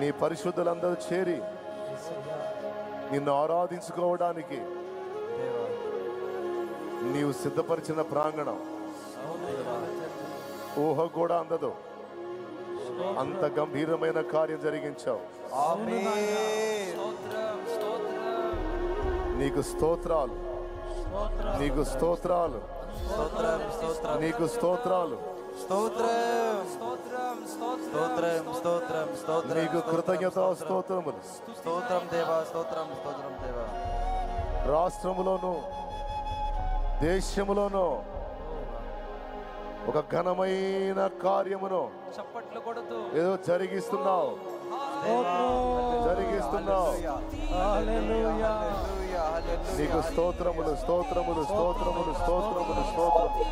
నీ పరిశుద్ధులందరూ చేరి నిన్ను ఆరాధించుకోవడానికి నీవు సిద్ధపరిచిన ప్రాంగణం ఊహ కూడా అందదు. అంత గంభీరమైన కార్యం జరిగించావు. నీకు స్తోత్రాలు, నీకు స్తోత్రాలు, నీకు స్తోత్రాలు, నీకు కృతజ్ఞత స్తోత్రములు. స్తోత్రం దేవా, స్తోత్రం, స్తోత్రం దేవా. రాష్ట్రములోను దేశములోను ఒక ఘనమైన కార్యమును ఏదో జరిగిస్తున్నావు, జరిగిస్తున్నావు. నీకు స్తోత్రములు, స్తోత్రములు, స్తోత్రములు, స్తోత్రములు, స్తోత్రములు.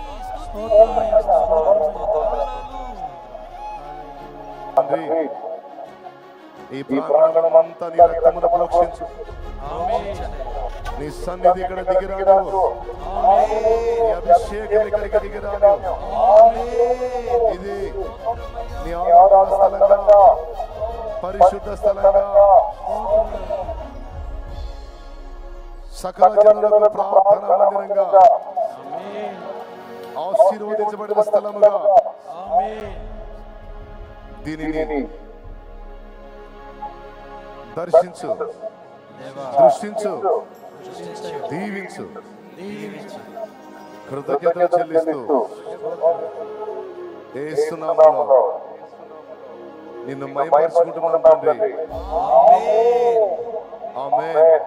తండ్రి, ఈ ప్రాంగణం అంతా నీ రక్తమును ప్రోక్షించు. నీ సన్నిధి ఇక్కడ దిగిరాడు, నీ అభిషేకం ఇక్కడికి దిగిరాడు. ఇది నీ ఆరాధన స్థలంగా, పరిశుద్ధ స్థలంగా, సకల జనులకు ప్రార్థనా మందిరంగా, ఆశీర్వదించబడిన స్థలముగా దీనిని దర్శించు, దృష్టించు, దీవించు. కృతజ్ఞతలు చెల్లిస్తూ యేసు నామములో నిన్ను మహిమపరచుకుంటున్నాం తండ్రి. ఆమేన్.